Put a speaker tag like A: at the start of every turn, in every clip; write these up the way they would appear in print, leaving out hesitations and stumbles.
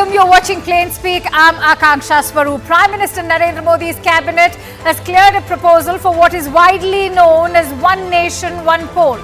A: welcome. You're watching Plain Speak. I'm Akanksha Swaroop. Prime Minister Narendra Modi's cabinet has cleared a proposal for what is widely known as One Nation, One Poll.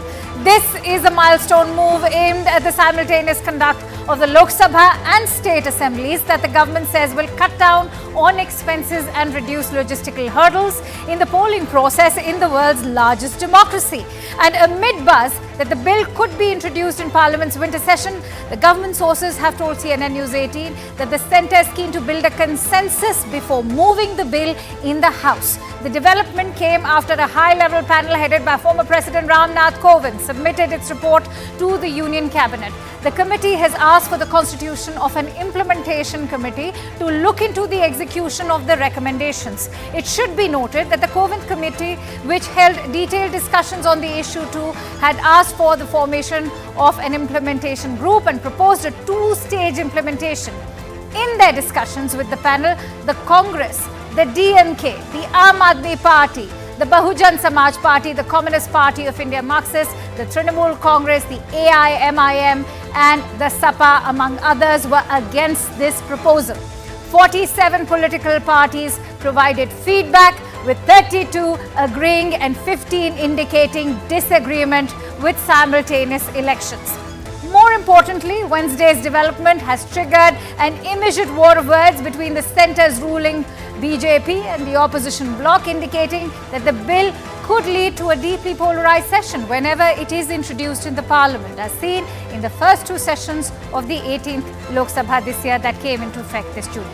A: This is a milestone move aimed at the simultaneous conduct of the Lok Sabha and state assemblies that the government says will cut down on expenses and reduce logistical hurdles in the polling process in the world's largest democracy. And amid buzz that the bill could be introduced in Parliament's winter session, the government sources have told CNN News 18 that the centre is keen to build a consensus before moving the bill in the House. The development came after a high-level panel headed by former President Ram Nath Kovind submitted its report to the Union Cabinet. The committee has asked for the constitution of an implementation committee to look into the execution of the recommendations. It should be noted that the Kovind committee, which held detailed discussions on the issue too, had asked for the formation of an implementation group and proposed a two-stage implementation. In their discussions with the panel, the Congress, the DMK, the Aam Aadmi Party, the Bahujan Samaj Party, the Communist Party of India Marxist, the Trinamool Congress, the AIMIM and the SAPA, among others, were against this proposal. 47 political parties provided feedback, with 32 agreeing and 15 indicating disagreement with simultaneous elections. More importantly, Wednesday's development has triggered an immediate war of words between the centre's ruling BJP and the opposition bloc, indicating that the bill could lead to a deeply polarized session whenever it is introduced in the Parliament, as seen in the first two sessions of the 18th Lok Sabha this year that came into effect this June.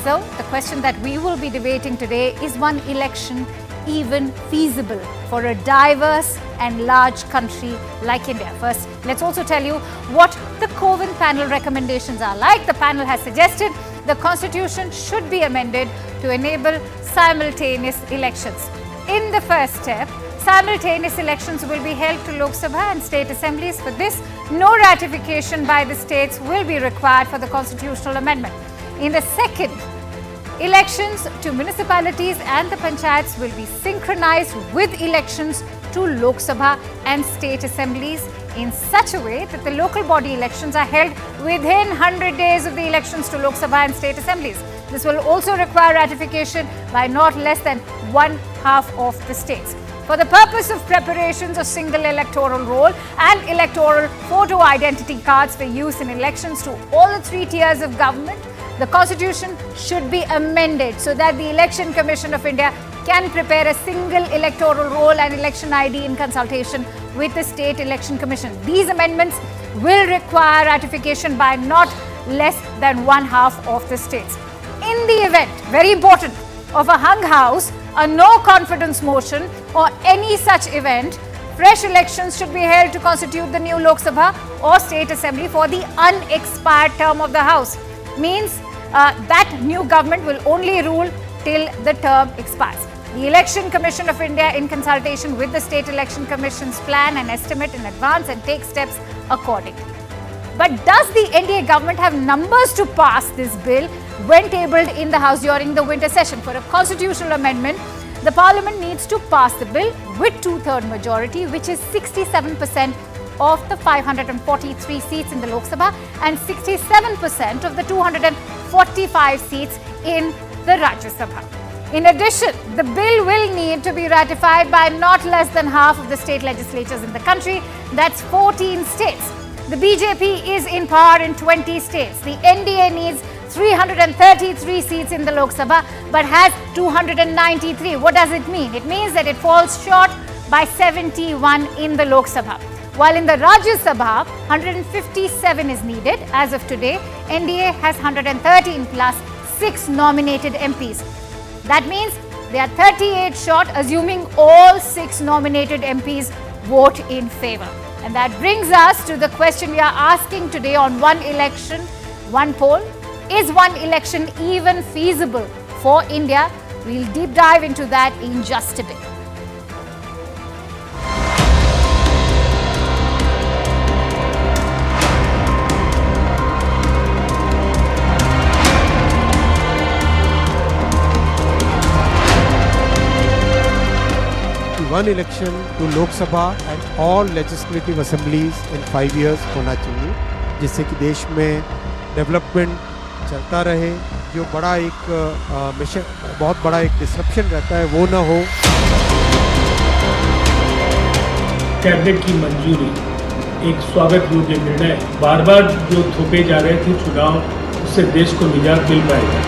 A: So, the question that we will be debating today is one election even feasible for a diverse and large country like India? First, let's also tell you what the Kovind panel recommendations are like. The panel has suggested the constitution should be amended to enable simultaneous elections. In the first step, simultaneous elections will be held to Lok Sabha and state assemblies. For this, no ratification by the states will be required for the constitutional amendment. In the second, elections to municipalities and the panchayats will be synchronized with elections to Lok Sabha and state assemblies in such a way that the local body elections are held within 100 days of the elections to Lok Sabha and state assemblies. This will also require ratification by not less than one half of the states. For the purpose of preparations of single electoral roll and electoral photo identity cards for use in elections to all the three tiers of government, the constitution should be amended so that the Election Commission of India can prepare a single electoral roll and election ID in consultation with the State Election Commission. These amendments will require ratification by not less than one half of the states. In the event, very important, of a hung house, a no confidence motion or any such event, fresh elections should be held to constitute the new Lok Sabha or State Assembly for the unexpired term of the House. Means that new government will only rule till the term expires. The Election Commission of India, in consultation with the State Election Commission's plan and estimate in advance and take steps accordingly. But does the NDA government have numbers to pass this bill when tabled in the House during the winter session? For a constitutional amendment, the Parliament needs to pass the bill with two-third majority, which is 67% of the 543 seats in the Lok Sabha and 67% of the 245 seats in the Rajya Sabha. In addition, the bill will need to be ratified by not less than half of the state legislatures in the country. That's 14 states. The BJP is in power in 20 states. The NDA needs 333 seats in the Lok Sabha but has 293. What does it mean? It means that it falls short by 71 in the Lok Sabha. While in the Rajya Sabha, 157 is needed. As of today, NDA has 113 plus 6 nominated MPs. That means they are 38 short, assuming all 6 nominated MPs vote in favour. And that brings us to the question we are asking today on one election, one poll. Is one election even feasible for India? We'll deep dive into that in just a bit.
B: one election to Lok Sabha and all legislative assemblies in 5 years होना चाहिए, जिससे कि देश में development चलता रहे, जो बड़ा एक मिशन, बहुत बड़ा एक डिसरप्शन रहता है वो ना हो।
C: कैबिनेट की मंजूरी एक स्वागत योग्य निर्णय। बार बार जो थोपे जा रहे थे चुनाव, उससे देश को निजात मिल पाएगा।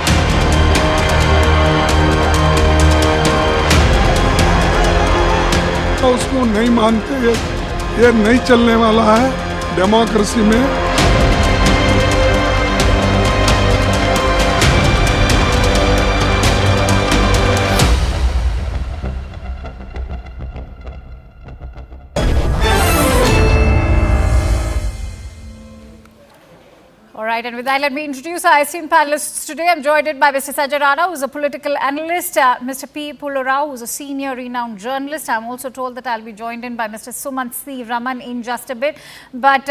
D: तो उसको नहीं मानते, ये नहीं चलने वाला है डेमोक्रेसी में।
A: All right, and with that, let me introduce our esteemed panelists today. I'm joined by Mr. Sanjay Rana, who's a political analyst, Mr. P. Pullurao, who's a senior renowned journalist. I'm also told that I'll be joined in by Mr. Sumant C. Raman in just a bit. But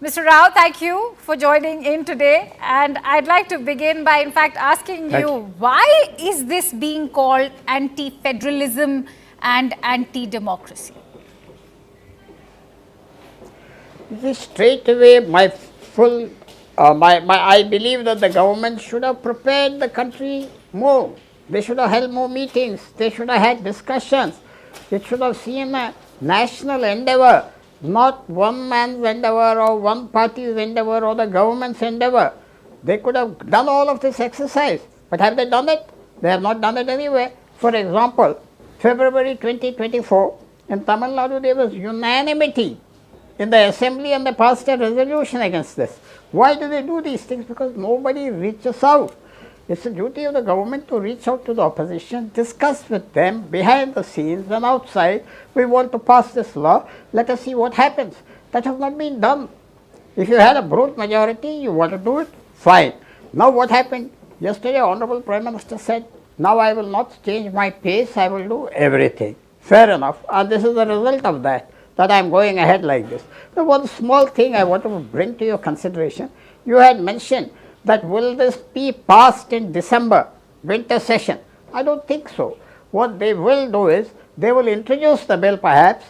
A: Mr. Rao, thank you for joining in today. And I'd like to begin by, in fact, asking you, why is this being called anti-federalism and anti-democracy?
E: Straight away, I believe that the government should have prepared the country more. They should have held more meetings. They should have had discussions. It should have seen a national endeavor, not one man's endeavor or one party's endeavor or the government's endeavor. They could have done all of this exercise. But have they done it? They have not done it anywhere. For example, February 2024, in Tamil Nadu, there was unanimity in the assembly and they passed a resolution against this. Why do they do these things? Because nobody reaches out. It's the duty of the government to reach out to the opposition, discuss with them behind the scenes and outside. We want to pass this law. Let us see what happens. That has not been done. If you had a brute majority, you want to do it, fine. Now what happened? Yesterday, Honorable Prime Minister said, now I will not change my pace, I will do everything. Fair enough. And this is the result of that I am going ahead like this. So one small thing I want to bring to your consideration. You had mentioned that will this be passed in December, winter session? I don't think so. What they will do is, they will introduce the bill perhaps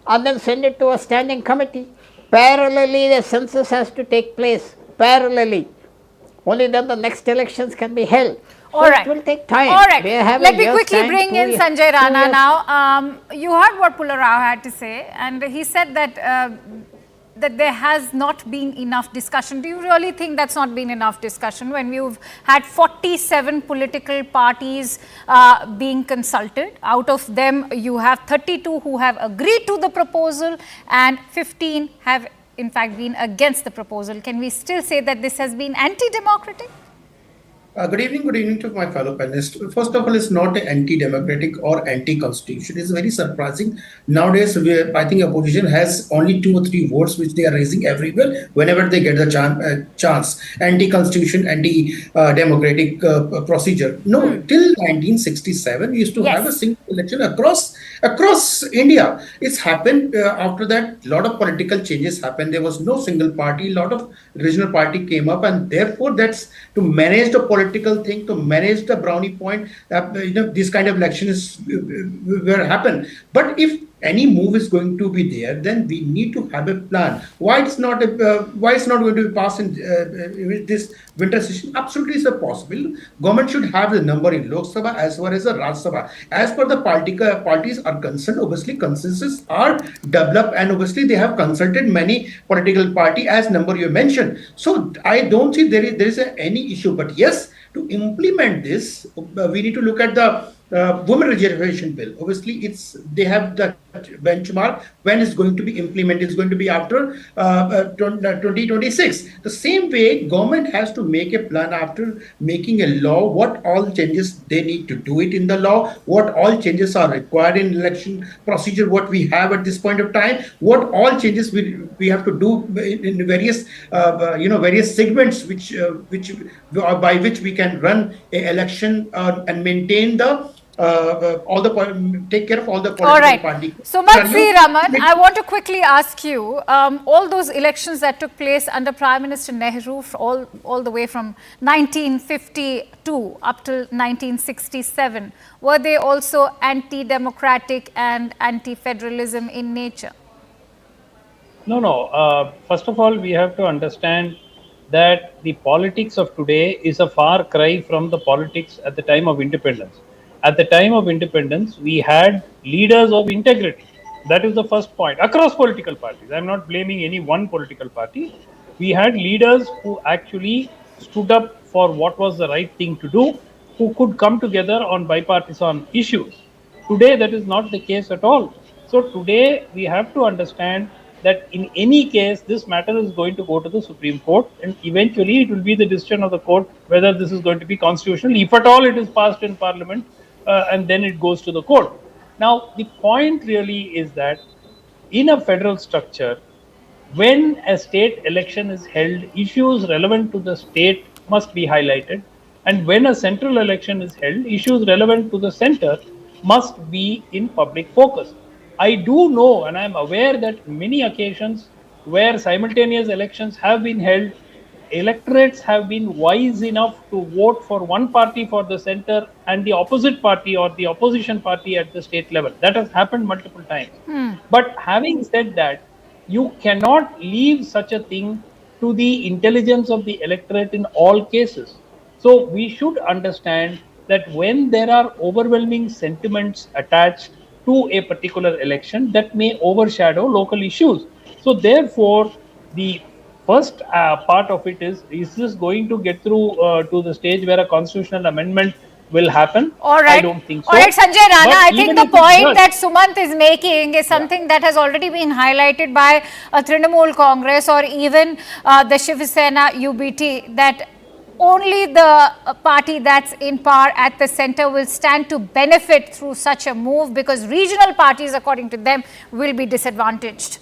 E: and then send it to a standing committee. Parallelly, the census has to take place. Parallelly. Only then the next elections can be held.
A: All right.
E: It will take time.
A: All right.
E: Let
A: Let me quickly bring in Sanjay Rana now. You heard what Pullurao had to say, and he said that that there has not been enough discussion. Do you really think that's not been enough discussion when we've had 47 political parties being consulted? Out of them, you have 32 who have agreed to the proposal and 15 have in fact been against the proposal. Can we still say that this has been anti-democratic?
F: Good evening to my fellow panelists. First of all, it's not anti-democratic or anti-constitution. It's very surprising. Nowadays, I think opposition has only 2 or 3 votes which they are raising everywhere whenever they get the chance. Anti-constitution, anti-democratic procedure. No, till 1967, we used to have a single election across India. It's happened after that, a lot of political changes happened. There was no single party, a lot of regional party came up, and therefore that's to manage the political thing, to manage the brownie point. This kind of elections will happen. But if any move is going to be there, then we need to have a plan. Why it's not going to be passed in this winter session? Absolutely, is possible. Government should have the number in Lok Sabha as well as the Raj Sabha. As per the parties are concerned, obviously consensus are developed, and obviously they have consulted many political party as number you mentioned. So I don't see there is any issue. But yes, to implement this, we need to look at the women reservation bill. Obviously, they have the benchmark when it's going to be implemented. It's going to be after 2026. The same way, government has to make a plan after making a law, what all changes they need to do it in the law, what all changes are required in election procedure, what we have at this point of time, what all changes we have to do in various various segments by which we can run a election and maintain the take care of all the political parties.
A: So, Raman, I want to quickly ask you, all those elections that took place under Prime Minister Nehru, all the way from 1952 up till 1967, were they also anti-democratic and anti-federalism in nature?
C: No. First of all, we have to understand
G: that the politics of today is a far cry from the politics at the time of independence. At the time of independence, we had leaders of integrity. That is the first point across political parties. I'm not blaming any one political party. We had leaders who actually stood up for what was the right thing to do, who could come together on bipartisan issues. Today, that is not the case at all. So, today we have to understand that in any case, this matter is going to go to the Supreme Court, and eventually it will be the decision of the court whether this is going to be constitutional, if at all it is passed in Parliament, and then it goes to the court. Now, the point really is that in a federal structure, when a state election is held, issues relevant to the state must be highlighted. And when a central election is held, issues relevant to the center must be in public focus. I do know and I am aware that many occasions where simultaneous elections have been held, electorates have been wise enough to vote for one party for the center and the opposite party or the opposition party at the state level. That has happened multiple times. But having said that, you cannot leave such a thing to the intelligence of the electorate in all cases. So we should understand that when there are overwhelming sentiments attached to a particular election, that may overshadow local issues. So therefore, the first part of it is this going to get through to the stage where a constitutional amendment will happen?
A: All right.
G: I don't think so.
A: All right, Sanjay Rana,
G: But
A: I
G: even
A: think the
G: if it
A: point
G: does-
A: that Sumant is making is something that has already been highlighted by Trinamool Congress or even the Shiv Sena UBT, that only the party that's in power at the center will stand to benefit through such a move, because regional parties, according to them, will be disadvantaged.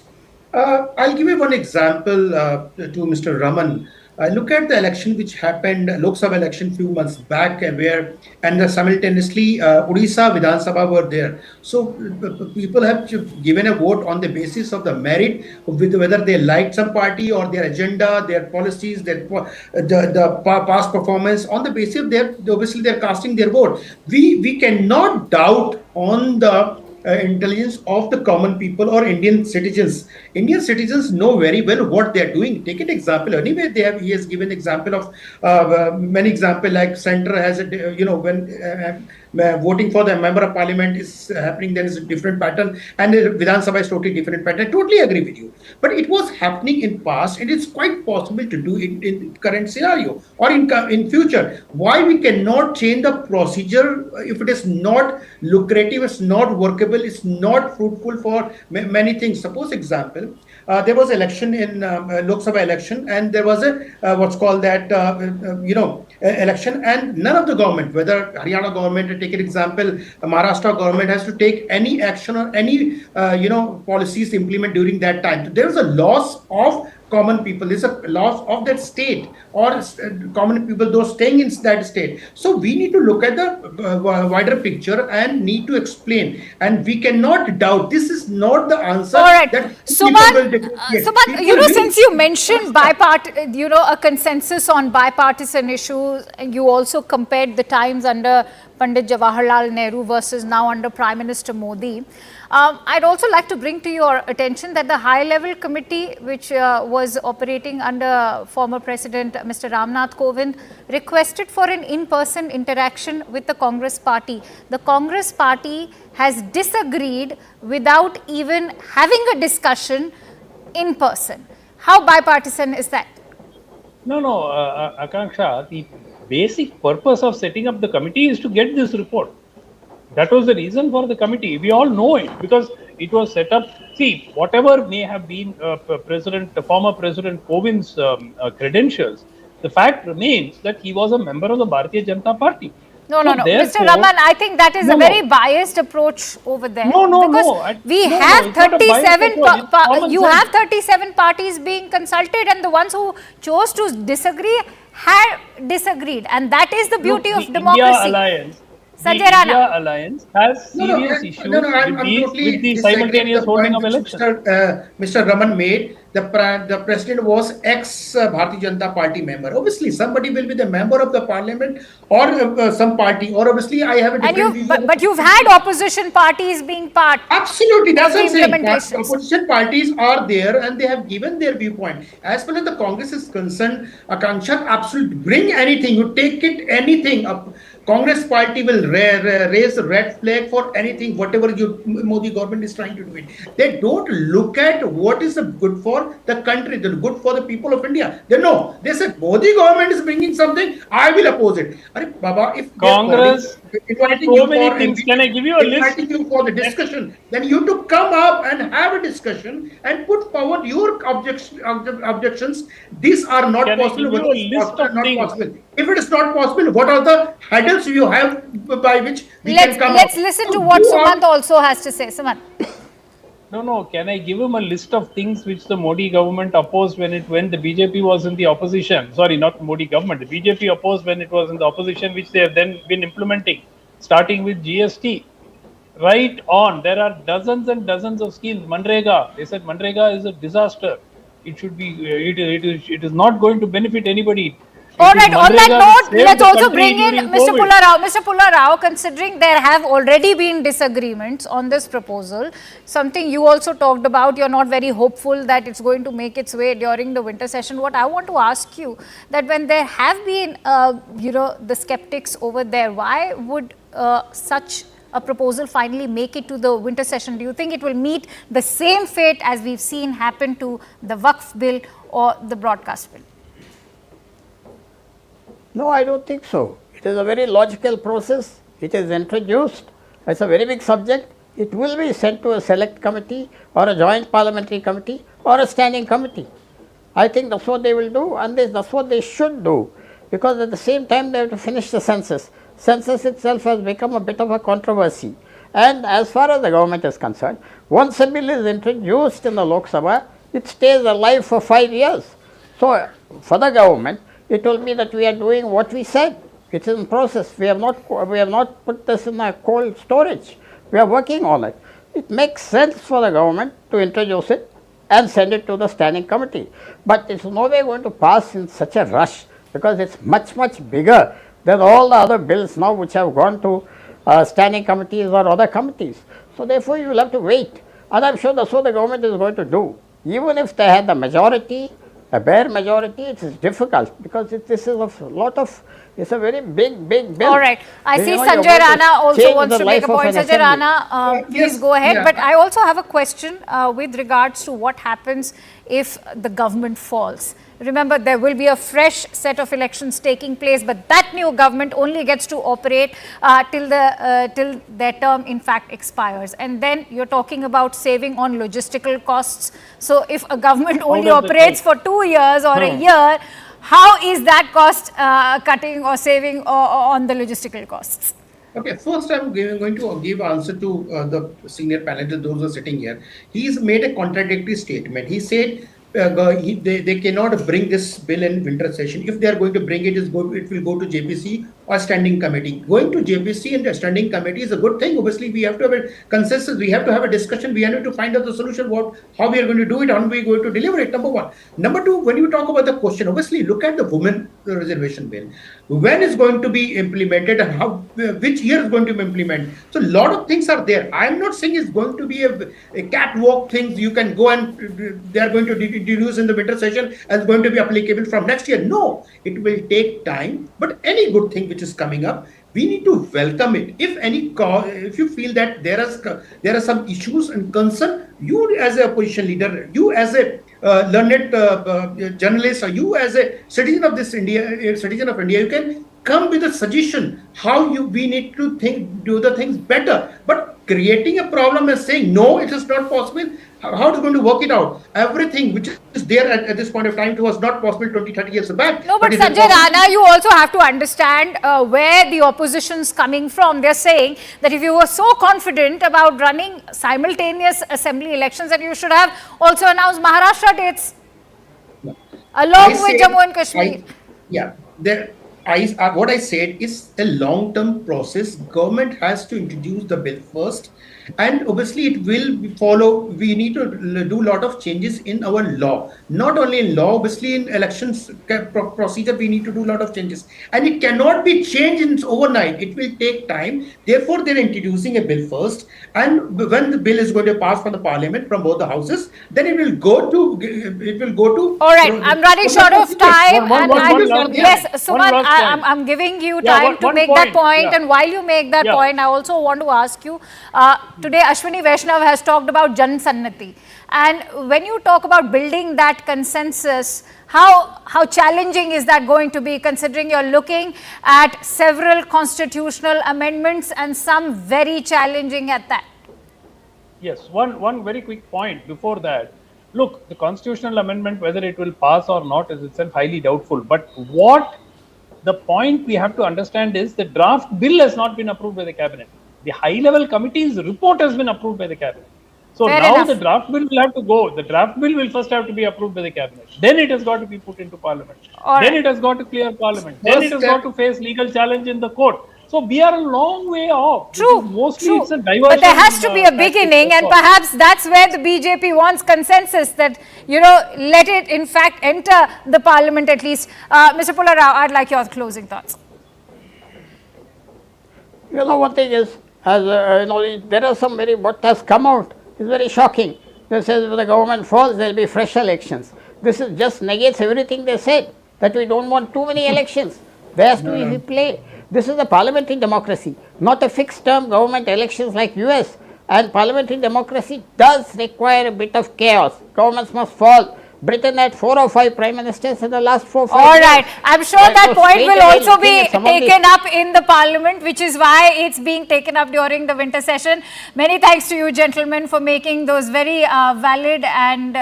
F: I'll give you one example to Mr. Raman. Look at the election which happened, Lok Sabha election few months back, simultaneously Odisha Vidhan Sabha were there. So people have given a vote on the basis of the merit, with whether they liked some party or their agenda, their policies, the past performance. On the basis of their, obviously they're casting their vote. We cannot doubt on the intelligence of the common people or Indian citizens. Indian citizens know very well what they are doing. Take an example. Anyway, he has given example of many example, like center has a, when voting for the member of parliament is happening, there is a different pattern, and Vidhan Sabha is totally different pattern. I totally agree with you. But it was happening in past, and it's quite possible to do it in current scenario or in future. Why we cannot change the procedure if it is not lucrative, it's not workable, it's not fruitful for many things. Suppose example, there was election in Lok Sabha election, and there was a what's called that election, and none of the government, whether Haryana government, take an example, Maharashtra government, has to take any action or any policies to implement during that time. So there is a loss of common people, there's a loss of that state or common people, those staying in that state. So we need to look at the wider picture and need to explain, and we cannot doubt this is not the answer.
A: All right,
F: that
A: Sumant, since you mentioned a consensus on bipartisan issues, you also compared the times under Pandit Jawaharlal Nehru versus now under Prime Minister Modi. I'd also like to bring to your attention that the high-level committee, which was operating under former President Mr. Ramnath Kovind, requested for an in-person interaction with the Congress party. The Congress party has disagreed without even having a discussion in person. How bipartisan is that?
G: No, Akanksha, the basic purpose of setting up the committee is to get this report. That was the reason for the committee. We all know it because it was set up. See, whatever may have been former President Kovind's credentials, the fact remains that he was a member of the Bharatiya Janata Party.
A: No. Mr. Raman, I think that is a very biased approach over there. We have 37. You have 37 parties being consulted, and the ones who chose to disagree had disagreed, and that is the beauty of democracy.
G: Sanjay Rana. India Alliance has serious issues with the simultaneous holding of elections.
F: Mr. Raman made. the president was ex Bharatiya Janata Party member. Obviously, somebody will be the member of the parliament or some party, or obviously I have a
A: And
F: different vision.
A: but you've had opposition parties being part
F: Absolutely, that's
A: of
F: what
A: the
F: I'm saying.
A: implementations.
F: Opposition parties are there and they have given their viewpoint. As far as the Congress is concerned, Akanksha, absolutely bring anything, you take it anything up. Congress party will raise the red flag for anything, whatever Modi government is trying to do it. They don't look at what is the good for the country, the good for the people of India. They know. They said Modi government is bringing something, I will oppose it. Are Baba, if
G: Congress,
F: inviting
G: so
F: you
G: many
F: for
G: things. Can I give you a list?
F: inviting you for the discussion, then you to come up and have a discussion and put forward your objections. These are not
G: Can I
F: possible.
G: give you
F: What
G: a
F: is
G: list
F: possible,
G: of
F: not
G: things?
F: possible. If it is not possible, what are the hurdles you have by which we can come
A: Let's
F: up?
A: listen
F: So
A: to what
F: you are-
A: Sumant also has to say. Sumant.
G: No. Can I give him a list of things which the Modi government opposed when the BJP was in the opposition? Sorry, not Modi government. The BJP opposed when it was in the opposition, which they have then been implementing, starting with GST. Right on. There are dozens and dozens of schemes. Manrega. They said Manrega is a disaster. It should be. It is not going to benefit anybody.
A: All
G: It is
A: right, on that
G: Manrega
A: note,
G: which saved
A: let's
G: the
A: also
G: country
A: bring in
G: during
A: Mr.
G: COVID.
A: Pullarao. Mr. Pullarao, considering there have already been disagreements on this proposal, something you also talked about, you're not very hopeful that it's going to make its way during the winter session. What I want to ask you, that when there have been, the skeptics over there, why would such a proposal finally make it to the winter session? Do you think it will meet the same fate as we've seen happen to the Waqf bill or the broadcast bill?
E: No, I don't think so. It is a very logical process. It is introduced. It's a very big subject. It will be sent to a select committee or a joint parliamentary committee or a standing committee. I think that's what they will do, and that's what they should do, because at the same time they have to finish the census. Census itself has become a bit of a controversy. And as far as the government is concerned, once a bill is introduced in the Lok Sabha, it stays alive for 5 years. So for the government, it told me that we are doing what we said. It's in process. We have not put this in a cold storage. We are working on it. It makes sense for the government to introduce it and send it to the standing committee. But it's no way going to pass in such a rush, because it's much, much bigger than all the other bills now which have gone to standing committees or other committees. So therefore you will have to wait. And I'm sure that's what the government is going to do. Even if they had the majority, a bare majority, it is difficult, because this is it's a very big bill.
A: All right. I see
E: you're
A: Sanjay
E: going to
A: Rana also
E: change
A: wants
E: the
A: to make a
E: life of
A: point.
E: an
A: Sanjay
E: assembly.
A: Rana, please
F: yes,
A: go ahead.
F: yeah.
A: But I also have a question with regards to what happens if the government falls. Remember, there will be a fresh set of elections taking place, but that new government only gets to operate till their term in fact expires. And then you're talking about saving on logistical costs. So if a government only
G: does it
A: operates
G: take?
A: for 2 years or a year, how is that cost cutting or saving on the logistical costs?
F: Okay, first I'm going to give answer to the senior panelists, those who are sitting here. He's made a contradictory statement. He said they cannot bring this bill in winter session. If they are going to bring it, it will go to JPC or standing committee. Going to JPC and the standing committee is a good thing. Obviously, we have to have a consensus. We have to have a discussion. We have to find out the solution. How we are going to do it. How we are going to deliver it. Number one. Number two. When you talk about the question, obviously, look at the women reservation bill. When is going to be implemented and which year is going to be implemented? So a lot of things are there. I am not saying it's going to be a catwalk things. You can go and they are going to deduce in the winter session and it's going to be applicable from next year. No, it will take time. But any good thing which is coming up, we need to welcome it. If you feel that there are some issues and concern, you as a opposition leader, you as a learned journalist, or you as a citizen of India, you can come with a suggestion how we need to do the things better. But creating a problem and saying no, it is not possible. How is going to work it out? Everything which is there at this point of time was not possible 20-30 years back.
A: No, but
F: is it
A: Sanjay
F: possible?
A: Rana, you also have to understand where the opposition's coming from. They're saying that if you were so confident about running simultaneous assembly elections, that you should have also announced Maharashtra dates along with Jammu and Kashmir.
F: What I said is a long-term process. Government has to introduce the bill first. and obviously it will follow. We need to do a lot of changes in our law, not only in law, obviously in elections procedure we need to do a lot of changes, and it cannot be changed in overnight. It will take time. Therefore, they're introducing a bill first, and when the bill is going to pass from the parliament, from both the houses, then it will go to.
A: All right, I'm running short of time, yes, Suman,
G: point.
A: I'm giving you
G: Yeah,
A: time to
G: one
A: make
G: point,
A: that point,
G: yeah.
A: and while you make that
G: Yeah.
A: point, I also want to ask you, today Ashwini Vaishnav has talked about Jan Sannati, and when you talk about building that consensus, how challenging is that going to be, considering you're looking at several constitutional amendments and some very challenging at that?
G: Yes, one very quick point before that. Look, the constitutional amendment, whether it will pass or not, is itself highly doubtful. But what the point we have to understand is the draft bill has not been approved by the cabinet. The high-level committee's report has been approved by the cabinet. So
A: Fair
G: now
A: enough.
G: the draft bill will have to go. The draft bill will first have to be approved by the cabinet. Then it has got to be put into parliament.
A: All
G: Then
A: right.
G: it has got to clear parliament. Then
F: First
G: it has
F: step-
G: got to face legal challenge in the court. So we are a long way off. This
A: True,
G: is mostly
A: true.
G: it's a diversion.
A: But there has to be a
G: tactic,
A: beginning,
G: that's
A: and
G: all.
A: perhaps that's where the BJP wants consensus, that, you know, let it in fact enter the parliament at least. Mr. Pula Rao, I'd like your closing thoughts.
E: You know, one thing is, as there are some what has come out is very shocking. They says if the government falls, there will be fresh elections. This is just negates everything they said, that we don't want too many elections. There has to be play. This is a parliamentary democracy, not a fixed term government elections like US. And parliamentary democracy does require a bit of chaos. Governments must fall. Britain had 4 or 5 prime ministers in the last 4 or 5
A: All
E: years.
A: right. I'm sure
E: Right,
A: that
E: so
A: point
E: straight
A: will
E: away
A: also
E: looking
A: be
E: at some of these-
A: taken up in the parliament, which is why it's being taken up during the winter session. Many thanks to you, gentlemen, for making those very valid and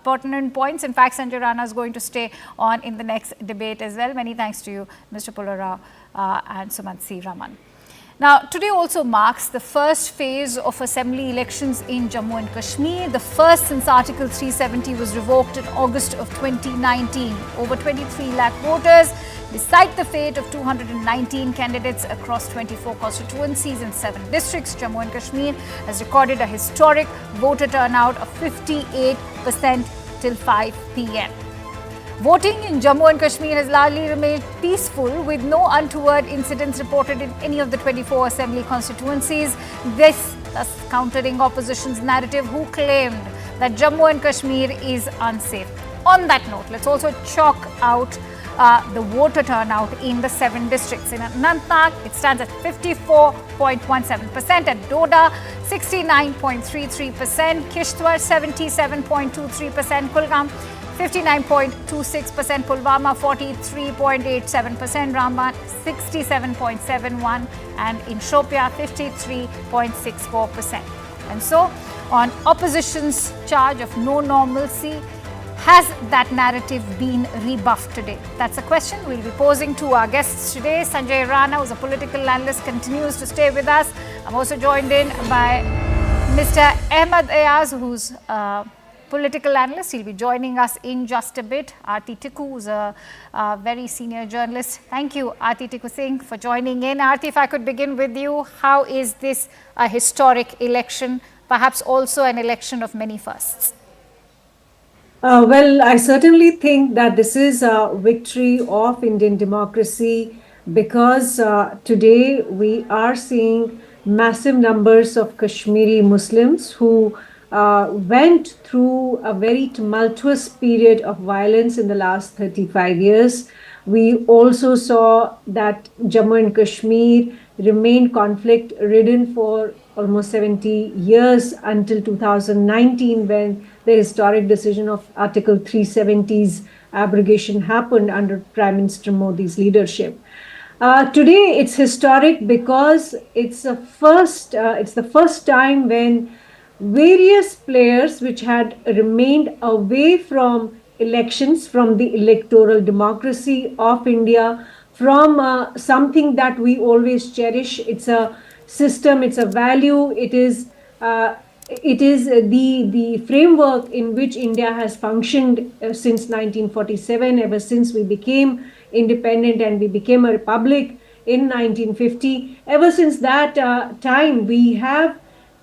A: pertinent points. In fact, Sanjay Rana is going to stay on in the next debate as well. Many thanks to you, Mr. Pula Rao and Sumant C. Raman. Now, today also marks the first phase of assembly elections in Jammu and Kashmir. The first since Article 370 was revoked in August of 2019. Over 23 lakh voters decide the fate of 219 candidates across 24 constituencies in 7 districts. Jammu and Kashmir has recorded a historic voter turnout of 58% till 5 p.m. Voting in Jammu and Kashmir has largely remained peaceful, with no untoward incidents reported in any of the 24 assembly constituencies. This thus countering opposition's narrative, who claimed that Jammu and Kashmir is unsafe. On that note, let's also chalk out the voter turnout in the 7 districts. In Anantnag, it stands at 54.17%, at Doda 69.33%, Kishtwar 77.23%, Kulgam 59.26%, Pulwama 43.87%, Ramban 67.71%, and in Shopia 53.64%. And so, on opposition's charge of no normalcy, has that narrative been rebuffed today? That's a question we'll be posing to our guests today. Sanjay Rana, who's a political analyst, continues to stay with us. I'm also joined in by Mr. Ahmed Ayaz, who's political analyst. He'll be joining us in just a bit. Aarti Tikku, who's a very senior journalist. Thank you, Aarti Tikku Singh, for joining in. Aarti, if I could begin with you, how is this a historic election, perhaps also an election of many firsts?
H: Well, I certainly think that this is a victory of Indian democracy, because today we are seeing massive numbers of Kashmiri Muslims who went through a very tumultuous period of violence in the last 35 years. We also saw that Jammu and Kashmir remained conflict-ridden for almost 70 years until 2019, when the historic decision of Article 370's abrogation happened under Prime Minister Modi's leadership. Today it's historic because it's the first time when various players which had remained away from elections, from the electoral democracy of India, from something that we always cherish. It's a system, it's a value, it is the framework in which India has functioned since 1947, ever since we became independent and we became a republic in 1950. Ever since that time, we have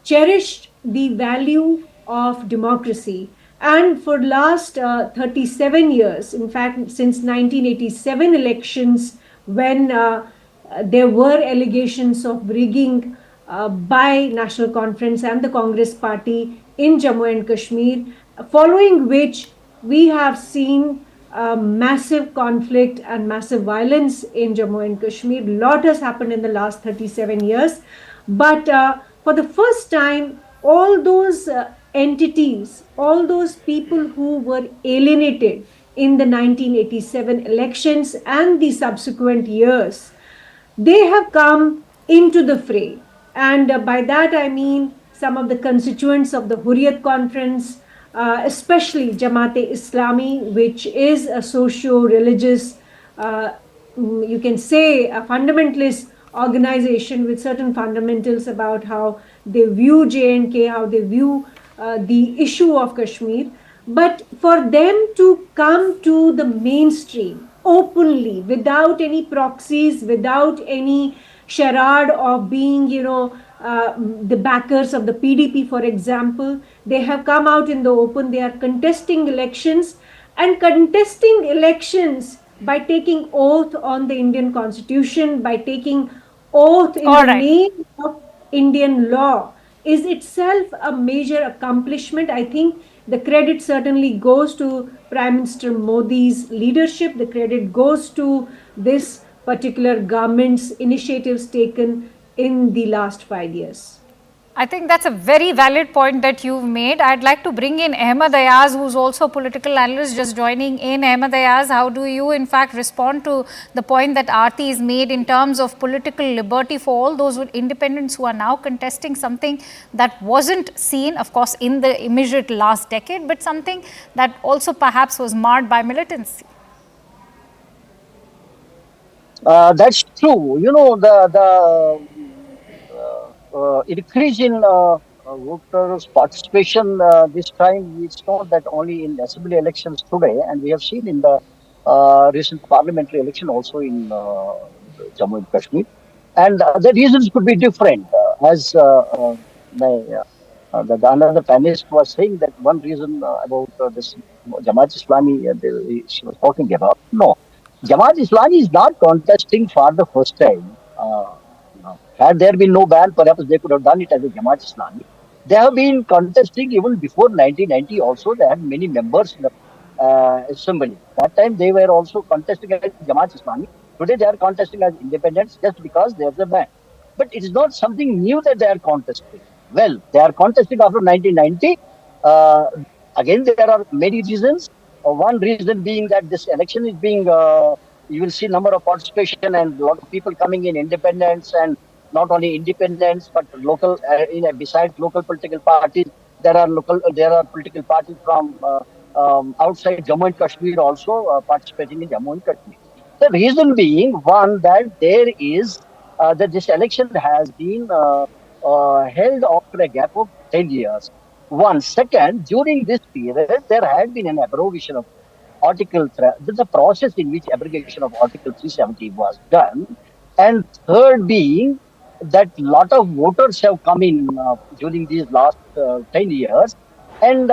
H: cherished the value of democracy. And for last 37 years, in fact, since 1987 elections, when there were allegations of rigging by National Conference and the Congress Party in Jammu and Kashmir, following which we have seen massive conflict and massive violence in Jammu and Kashmir. A lot has happened in the last 37 years. But for the first time, all those entities, all those people who were alienated in the 1987 elections and the subsequent years, they have come into the fray. And by that I mean some of the constituents of the Hurriyat Conference, especially Jamaat-e-Islami, which is a socio-religious, you can say a fundamentalist organization with certain fundamentals about how they view J&K, how they view the issue of Kashmir. But for them to come to the mainstream openly, without any proxies, without any charade of being, the backers of the PDP, for example, they have come out in the open. They are contesting elections, and contesting elections by taking oath on the Indian Constitution, by taking oath in
A: All
H: the
A: right.
H: name of Indian law, is itself a major accomplishment. I think the credit certainly goes to Prime Minister Modi's leadership. The credit goes to this particular government's initiatives taken in the last 5 years.
A: I think that's a very valid point that you've made. I'd like to bring in Ahmed Ayaz, who's also a political analyst, just joining in. Ahmed Ayaz, how do you in fact respond to the point that Aarti is made in terms of political liberty for all those independents who are now contesting something that wasn't seen, of course, in the immediate last decade, but something that also perhaps was marred by militancy?
I: That's true. Increase in voters' participation this time, it's not that only in assembly elections today, and we have seen in the recent parliamentary election also in Jammu and Kashmir. And the reasons could be different. As another panelist was saying, that one reason about this Jamaat Islami she was talking about. No, Jamaat Islami is not contesting for the first time. Had there been no ban, perhaps they could have done it as a Jamaat Islami. They have been contesting even before 1990 also. They had many members in the assembly. That time they were also contesting as Jamaat Islami. Today they are contesting as independents just because there is a ban. But it is not something new that they are contesting. Well, they are contesting after 1990. Uh, Again, there are many reasons. One reason being that this election is being, you will see number of participation and a lot of people coming in, independents, and not only independents but local. Besides local political parties, there are political parties from outside Jammu and Kashmir also participating in Jammu and Kashmir. The reason being one that there is that this election has been held after a gap of 10 years. One. Second, during this period, there had been an abrogation of there's a process in which abrogation of Article 370 was done. And third being that lot of voters have come in during these last 10 years. And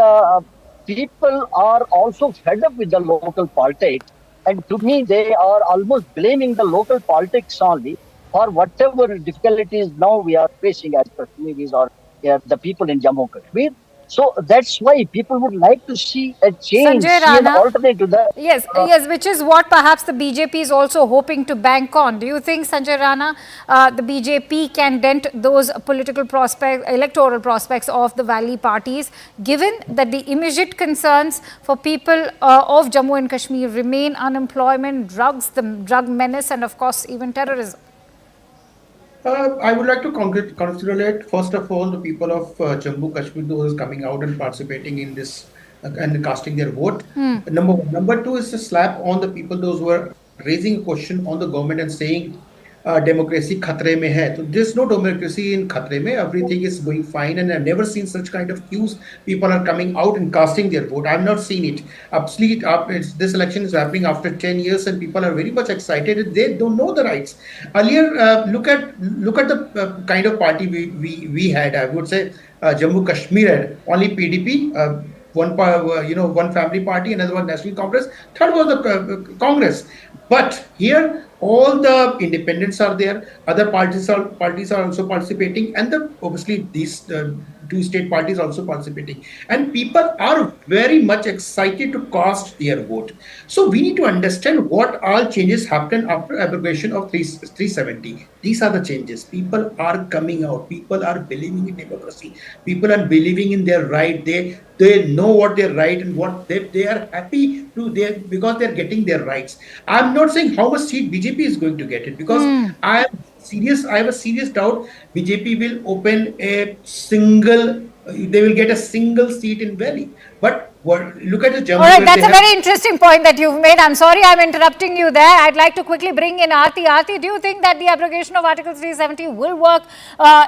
I: people are also fed up with the local politics. And to me, they are almost blaming the local politics only for whatever difficulties now we are facing as Kashmiris or the people in Jammu and Kashmir. So that's why people would like to see a change,
A: Sanjay
I: see an
A: Rana,
I: alternate to the.
A: yes, which is what perhaps the BJP is also hoping to bank on. Do you think, Sanjay Rana, the BJP can dent those political prospects, electoral prospects of the Valley parties, given that the immediate concerns for people of Jammu and Kashmir remain unemployment, drugs, the drug menace, and of course even terrorism?
F: I would like to congratulate, first of all, the people of Jammu Kashmir who is coming out and participating in this and casting their vote. Number one. Number two is a slap on the people those who are raising a question on the government and saying democracy khatre mein hai. So there's no democracy in khatre mein. Everything is going fine, and I've never seen such kind of queues. People are coming out and casting their vote. I've not seen it. This election is happening after 10 years, and people are very much excited. They don't know the rights. Earlier, look at the kind of party we had. I would say Jammu Kashmir had only PDP. One family party, another one National Congress, third was the Congress. But here, all the independents are there. Other parties are also participating, and obviously these two state parties also participating. And people are very much excited to cast their vote. So we need to understand what all changes happened after abrogation of 370. These are the changes. People are coming out. People are believing in democracy. People are believing in their right. They know what their right and what they are happy to there because they're getting their rights. I'm not saying how much seat BJP is going to get it, because I have a serious doubt BJP will open a single, they will get a single seat in Delhi. But look at the Jammu.
A: All right, that's a very interesting point that you've made. I'm sorry I'm interrupting you there. I'd like to quickly bring in Aarti. Aarti, do you think that the abrogation of Article 370 will work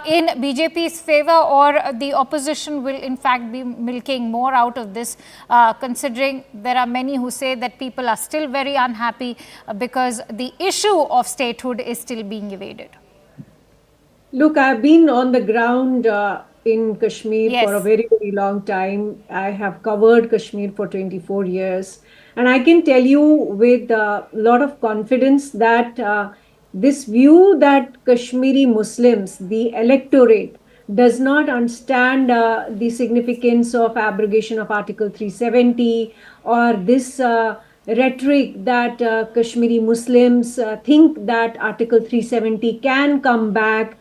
A: in BJP's favor, or the opposition will in fact be milking more out of this, considering there are many who say that people are still very unhappy because the issue of statehood is still being evaded?
H: Look, I've been on the ground in Kashmir
A: Yes.
H: for a very, very long time. I have covered Kashmir for 24 years. And I can tell you with a lot of confidence that this view that Kashmiri Muslims, the electorate, does not understand the significance of abrogation of Article 370, or this rhetoric that Kashmiri Muslims think that Article 370 can come back,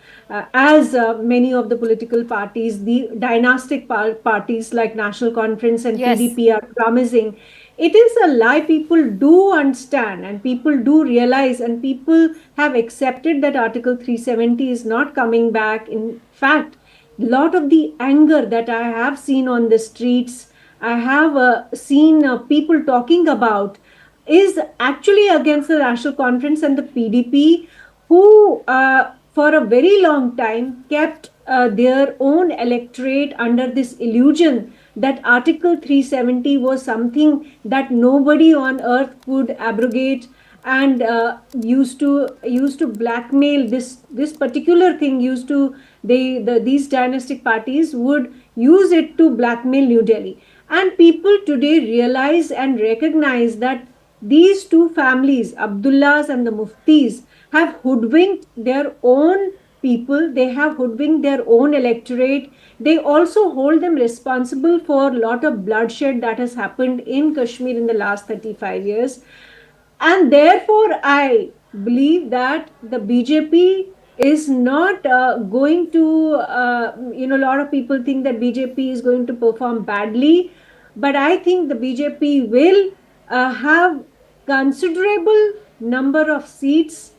H: as many of the political parties, the dynastic parties like National Conference and
A: Yes.
H: PDP are promising. It is a lie. People do understand, and people do realize, and people have accepted that Article 370 is not coming back. In fact, a lot of the anger that I have seen on the streets, I have seen people talking about, is actually against the National Conference and the PDP, who for a very long time kept their own electorate under this illusion that Article 370 was something that nobody on earth could abrogate, and used to blackmail this particular thing. These dynastic parties would use it to blackmail New Delhi. And people today realize and recognize that these two families, Abdullahs and the Muftis, have hoodwinked their own people. They have hoodwinked their own electorate. They also hold them responsible for a lot of bloodshed that has happened in Kashmir in the last 35 years. And therefore, I believe that the BJP is not going to, a lot of people think that BJP is going to perform badly, but I think the BJP will have considerable number of seats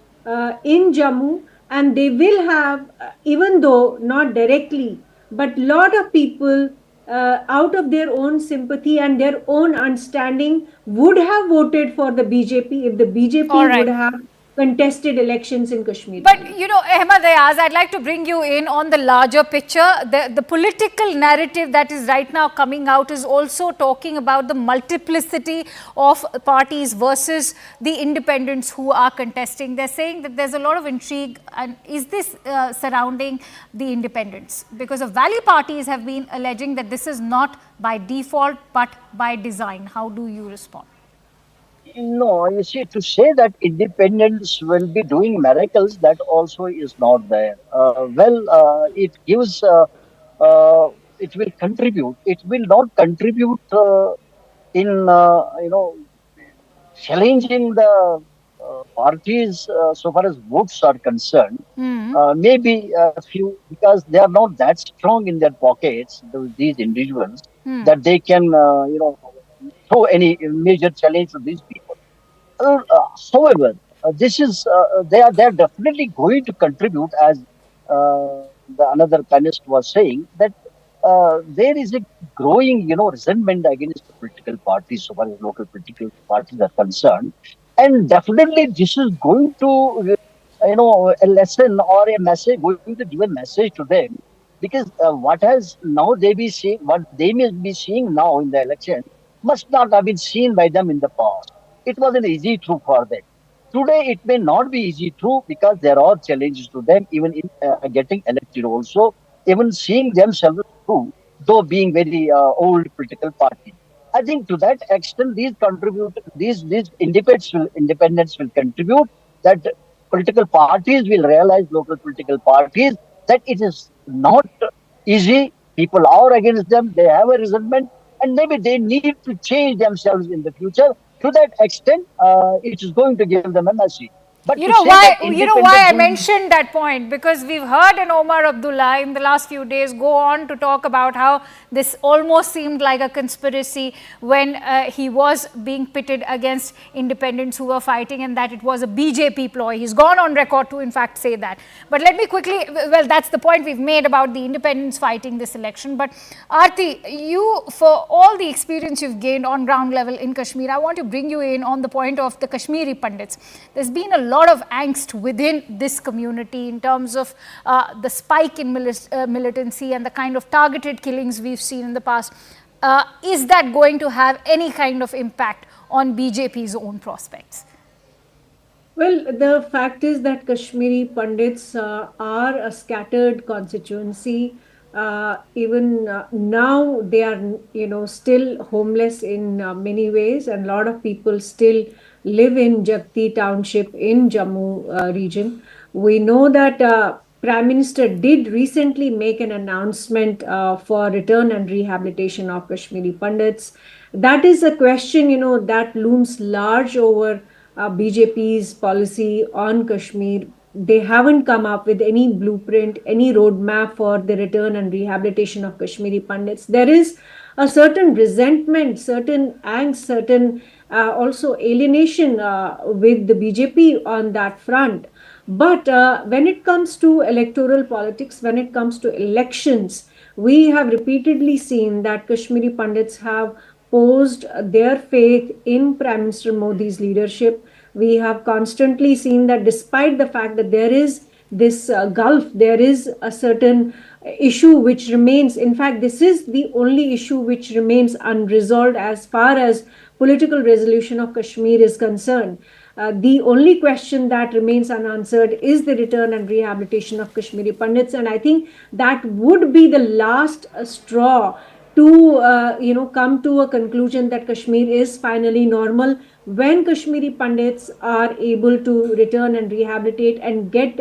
H: in Jammu, and they will have, even though not directly, but lot of people out of their own sympathy and their own understanding would have voted for the BJP if the BJP
A: All right.
H: would have contested elections in Kashmir.
A: But, Ahmed Ayaz, I'd like to bring you in on the larger picture. The political narrative that is right now coming out is also talking about the multiplicity of parties versus the independents who are contesting. They're saying that there's a lot of intrigue. And is this surrounding the independents? Because the Valley parties have been alleging that this is not by default, but by design. How do you respond?
I: No, you see, to say that independents will be doing miracles, that also is not there. It gives, it will contribute. It will not contribute in, challenging the parties so far as votes are concerned. Maybe a few, because they are not that strong in their pockets, these individuals, that they can, throw any major challenge to these people. However, this is they are definitely going to contribute, as the another panelist was saying, that there is a growing, resentment against the political parties so far as local political parties are concerned, and definitely this is going to a lesson or a message, going to give a message to them, because what has now they be seeing, what they may be seeing now in the election must not have been seen by them in the past. It was an easy truth for them. Today it may not be easy true, because there are challenges to them even in getting elected also, even seeing themselves through, though being very old political party. I think to that extent these independents will contribute, that political parties will realize, local political parties, that it is not easy. People are against them. They have a resentment, and maybe they need to change themselves in the future. To that extent, it is going to give them a message. But to say that
A: You know why I
I: independent will.
A: mentioned that point? Because we've heard an Omar Abdullah in the last few days go on to talk about how this almost seemed like a conspiracy when he was being pitted against independents who were fighting, and that it was a BJP ploy. He's gone on record to in fact say that. But let me quickly, well, that's the point we've made about the independents fighting this election. But Aarti, you, for all the experience you've gained on ground level in Kashmir, I want to bring you in on the point of the Kashmiri Pandits. There's been a lot of angst within this community in terms of the spike in militancy and the kind of targeted killings we've seen in the past. Is that going to have any kind of impact on BJP's own prospects?
H: Well, the fact is that Kashmiri Pandits are a scattered constituency. Even now, they are, still homeless in many ways, and a lot of people still live in Jagti township in Jammu region. We know that Prime Minister did recently make an announcement for return and rehabilitation of Kashmiri Pandits. That is a question, that looms large over BJP's policy on Kashmir. They haven't come up with any blueprint, any roadmap for the return and rehabilitation of Kashmiri Pandits. There is a certain resentment, certain angst, certain also alienation with the BJP on that front. But when it comes to electoral politics, when it comes to elections, we have repeatedly seen that Kashmiri Pandits have posed their faith in Prime Minister Modi's leadership. We have constantly seen that despite the fact that there is this gulf, there is a certain issue which remains. In fact, this is the only issue which remains unresolved as far as political resolution of Kashmir is concerned. The only question that remains unanswered is the return and rehabilitation of Kashmiri Pandits, and I think that would be the last straw to come to a conclusion that Kashmir is finally normal, when Kashmiri Pandits are able to return and rehabilitate and get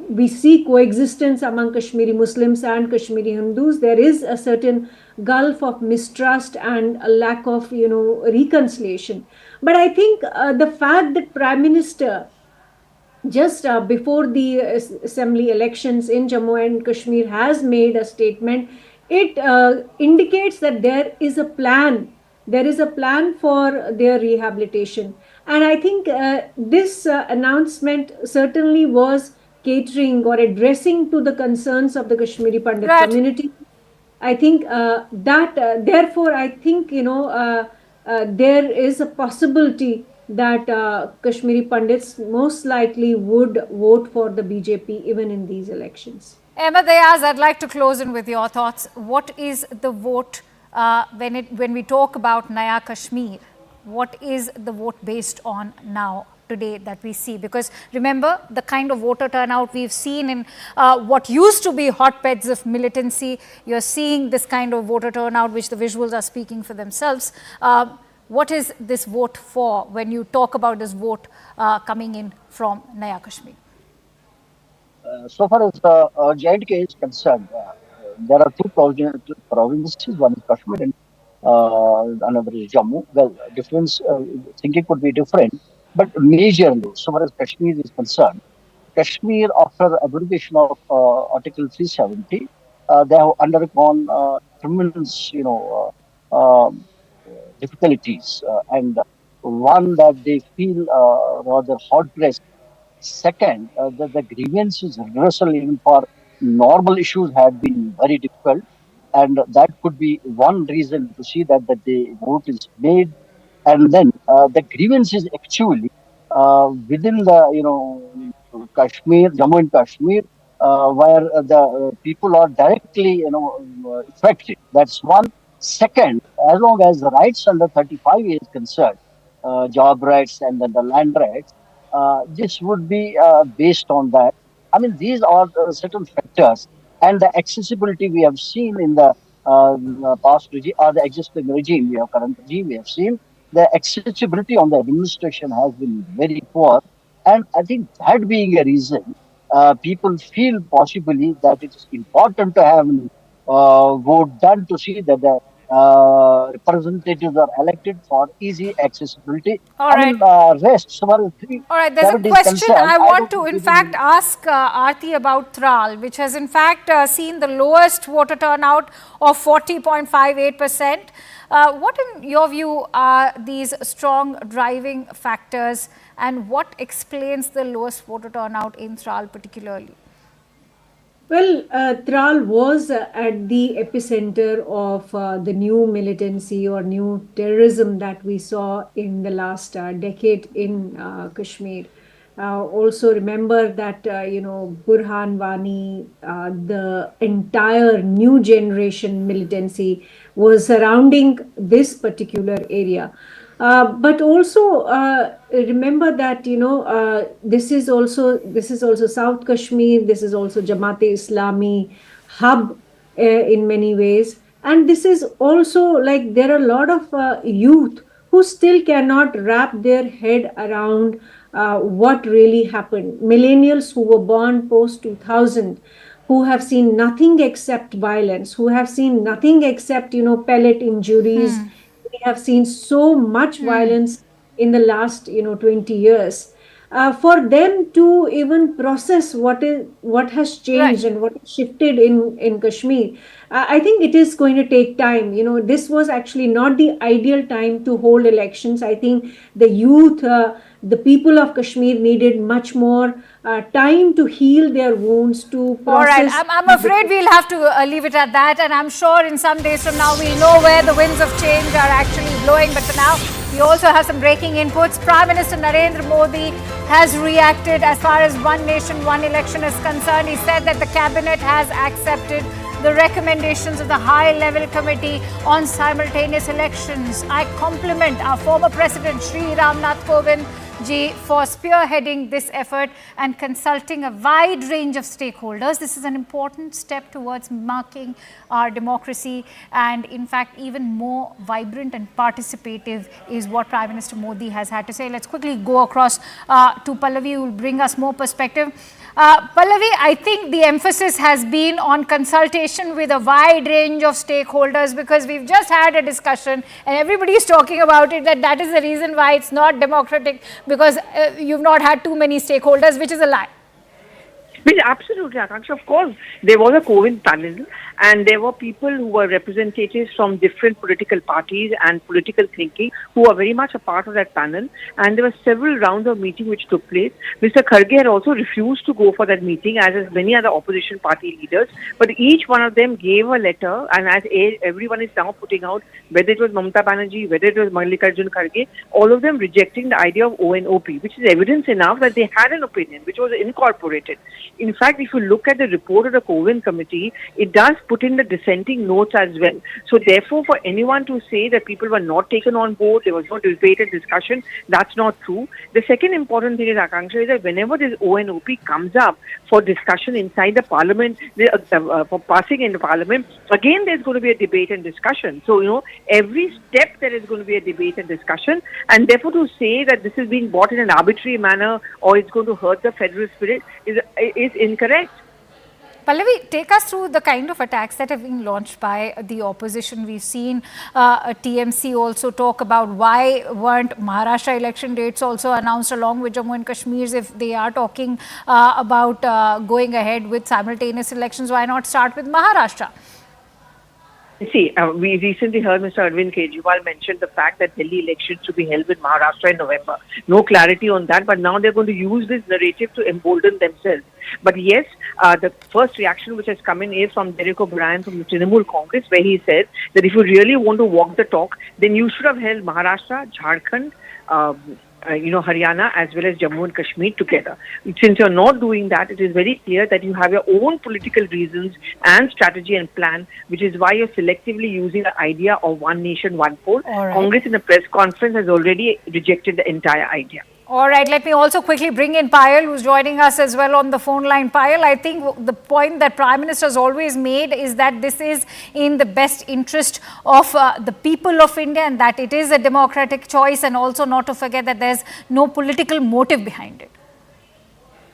H: we see coexistence among Kashmiri Muslims and Kashmiri Hindus. There is a certain gulf of mistrust and a lack of reconciliation. But I think the fact that Prime Minister just before the assembly elections in Jammu and Kashmir has made a statement, it indicates that there is a plan. There is a plan for their rehabilitation. And I think this announcement certainly was catering or addressing to the concerns of the Kashmiri Pandit community. I think therefore, I think, there is a possibility that Kashmiri Pandits most likely would vote for the BJP even in these elections.
A: Ahmed Ayaz, I'd like to close in with your thoughts. What is the vote when we talk about Naya Kashmir? What is the vote based on now, today, that we see? Because remember, the kind of voter turnout we've seen in what used to be hotbeds of militancy, you're seeing this kind of voter turnout, which the visuals are speaking for themselves. What is this vote for when you talk about this vote coming in from Naya Kashmir?
I: So far as J&K is concerned, there are two provinces, one is Kashmir and another is Jammu. Well, difference thinking could be different, but majorly, so far as Kashmir is concerned, Kashmir, after abrogation of Article 370, they have undergone tremendous, difficulties, and one that they feel rather hard pressed. Second, the grievances redressal even for normal issues have been very difficult, and that could be one reason to see that the vote is made. And then the grievances actually within the Kashmir, Jammu and Kashmir, where the people are directly, affected. That's one. Second, as long as the rights under 35 is concerned, job rights and then the land rights, this would be based on that. I mean, these are certain factors, and the accessibility we have seen in the past regime or the existing regime, we have current regime, we have seen the accessibility on the administration has been very poor, and I think that being a reason, people feel possibly that it is important to have vote done to see that the representatives are elected for easy accessibility.
A: All
I: I
A: right.
I: mean, rest, so far as
A: All right, there's a
I: 370 is
A: question
I: concerned,
A: I want
I: don't
A: to, in
I: think
A: fact, ask Aarti about Tral, which has, in fact, seen the lowest voter turnout of 40.58%. What, in your view, are these strong driving factors, and what explains the lowest voter turnout in Tral particularly?
H: Well, Tral was at the epicenter of the new militancy or new terrorism that we saw in the last decade in Kashmir. Also remember that, Burhan Wani, the entire new generation militancy was surrounding this particular area. But also remember that this is also South Kashmir. This is also Jamaat-e-Islami hub in many ways, and this is also like there are a lot of youth who still cannot wrap their head around what really happened. Millennials who were born post 2000, who have seen nothing except violence, who have seen nothing except pellet injuries. We have seen so much violence in the last 20 years. For them to even process what has changed and what has shifted in Kashmir, I think it is going to take time. This was actually not the ideal time to hold elections. I think the youth, the people of Kashmir needed much more time to heal their wounds, to process.
A: All right, I'm afraid we'll have to leave it at that, and I'm sure in some days from now we'll know where the winds of change are actually blowing. But for now, we also have some breaking inputs. Prime Minister Narendra Modi has reacted as far as One Nation, One Election is concerned. He said that the cabinet has accepted the recommendations of the high-level committee on simultaneous elections. I compliment our former President Shri Ramnath Kovind ji for spearheading this effort and consulting a wide range of stakeholders. This is an important step towards marking our democracy, and in fact even more vibrant and participative is what Prime Minister Modi has had to say. Let's quickly go across to Pallavi, who will bring us more perspective. Pallavi, I think the emphasis has been on consultation with a wide range of stakeholders, because we've just had a discussion and everybody is talking about it, that is the reason why it's not democratic, because you've not had too many stakeholders, which is a lie.
J: Absolutely, Akanksha. Of course, there was a COVID panel, and there were people who were representatives from different political parties and political thinking who were very much a part of that panel. And there were several rounds of meeting which took place. Mr. Kharge had also refused to go for that meeting, as has many other opposition party leaders. But each one of them gave a letter, and as everyone is now putting out, whether it was Mamata Banerjee, whether it was Mallikarjun Kharge, all of them rejecting the idea of ONOP, which is evidence enough that they had an opinion which was incorporated. In fact, if you look at the report of the Kovind committee, it does put in the dissenting notes as well. So therefore, for anyone to say that people were not taken on board, there was no debate and discussion, that's not true. The second important thing is, Akanksha, is that whenever this ONOP comes up for discussion inside the parliament, for passing in the parliament, again there's going to be a debate and discussion. So, every step there is going to be a debate and discussion, and therefore to say that this is being bought in an arbitrary manner or it's going to hurt the federal spirit is incorrect.
A: Pallavi, take us through the kind of attacks that have been launched by the opposition. We've seen TMC also talk about why weren't Maharashtra election dates also announced along with Jammu and Kashmir. If they are talking about going ahead with simultaneous elections, why not start with Maharashtra?
J: See, we recently heard Mr. Arvind Kejriwal mention the fact that Delhi elections to be held in Maharashtra in November. No clarity on that, but now they're going to use this narrative to embolden themselves. But yes, the first reaction which has come in is from Derek O'Brien from the Trinamool Congress, where he said that if you really want to walk the talk, then you should have held Maharashtra, Jharkhand, Haryana as well as Jammu and Kashmir together. Since you're not doing that, it is very clear that you have your own political reasons and strategy and plan, which is why you're selectively using the idea of one nation, one poll.
A: Right.
J: Congress in a press conference has already rejected the entire idea.
A: All right, let me also quickly bring in Payal, who's joining us as well on the phone line. Payal, I think the point that Prime Minister has always made is that this is in the best interest of the people of India and that it is a democratic choice, and also not to forget that there's no political motive behind it.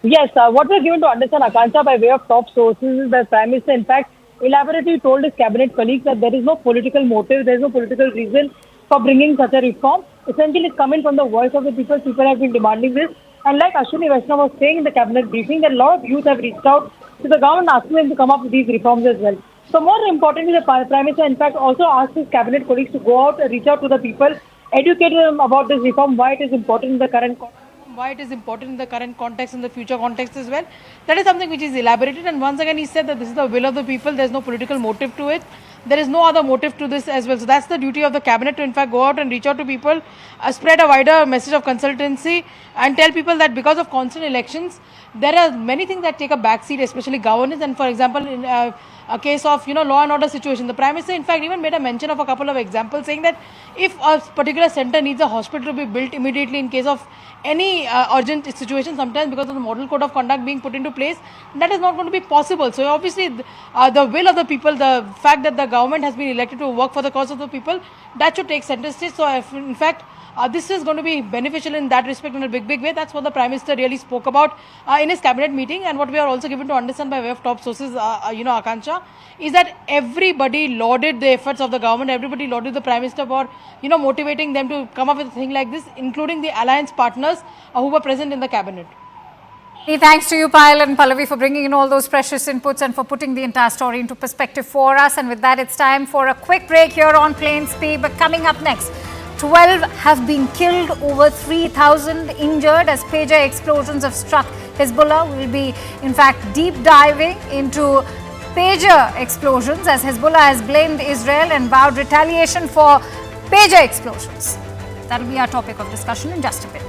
K: Yes, what we're given to understand, Akansha, by way of top sources, is that Prime Minister, in fact, elaborately told his cabinet colleagues that there is no political motive, there is no political reason for bringing such a reform. Essentially, it's coming from the voice of the people. People have been demanding this. And like Ashwini Vaishnav was saying in the cabinet briefing, that a lot of youth have reached out to the government asking them to come up with these reforms as well. So more importantly, the Prime Minister, in fact, also asked his cabinet colleagues to go out and reach out to the people, educate them about this reform, why it is important in the current context. Why it is important in the current context and the future context as well. That is something which is elaborated, and once again he said that this is the will of the people, there is no political motive to it. There is no other motive to this as well. So that's the duty of the cabinet, to in fact go out and reach out to people, spread a wider message of consultancy and tell people that because of constant elections, there are many things that take a backseat, especially governance. And for example, in a case of law and order situation, the Prime Minister in fact even made a mention of a couple of examples, saying that if a particular center needs a hospital to be built immediately in case of any urgent situation, sometimes because of the model code of conduct being put into place, that is not going to be possible. So obviously the will of the people, the fact that the government has been elected to work for the cause of the people, that should take center stage. So in fact this is going to be beneficial in that respect in a big way. That's what the Prime Minister really spoke about in his cabinet meeting, and what we are also given to understand by way of top sources, Akansha, is that everybody lauded the efforts of the government, everybody lauded the Prime Minister for motivating them to come up with a thing like this, including the alliance partners who were present in the cabinet.
A: Thanks to you, Payal and Pallavi, for bringing in all those precious inputs and for putting the entire story into perspective for us. And with that, it's time for a quick break here on Plain Speak. But coming up next, 12 have been killed, over 3,000 injured as pager explosions have struck Hezbollah. We'll be, in fact, deep diving into pager explosions as Hezbollah has blamed Israel and vowed retaliation for pager explosions. That'll be our topic of discussion in just a bit.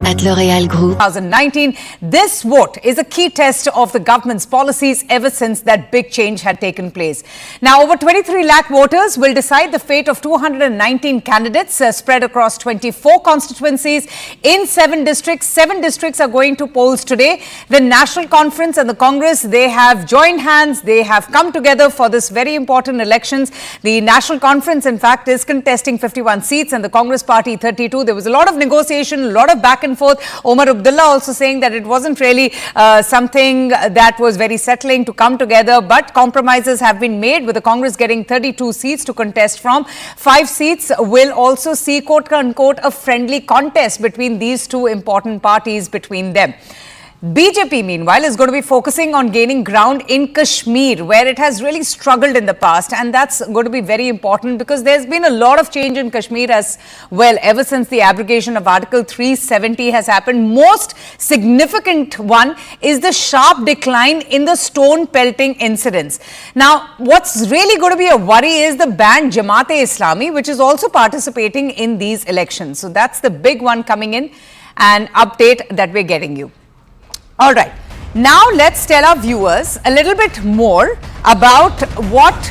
L: At L'Oréal Group 2019, this vote is a key test of the government's policies ever since that big change had taken place. Now, over 23 lakh voters will decide the fate of 219 candidates spread across 24 constituencies in 7 districts. 7 districts are going to polls today. The National Conference and the Congress, they have joined hands. They have come together for this very important elections. The National Conference, in fact, is contesting 51 seats and the Congress Party 32. There was a lot of negotiation, a lot of back and forth. Omar Abdullah also saying that it wasn't really something that was very settling to come together, but compromises have been made with the Congress getting 32 seats to contest from. 5 seats will also see, quote unquote, a friendly contest between these two important parties between them. BJP, meanwhile, is going to be focusing on gaining ground in Kashmir, where it has really struggled in the past. And that's going to be very important because there's been a lot of change in Kashmir as well ever since the abrogation of Article 370 has happened. Most significant one is the sharp decline in the stone pelting incidents. Now, what's really going to be a worry is the banned Jamaat-e-Islami, which is also participating in these elections. So that's the big one coming in, an update that we're getting you. All right, now let's tell our viewers a little bit more about what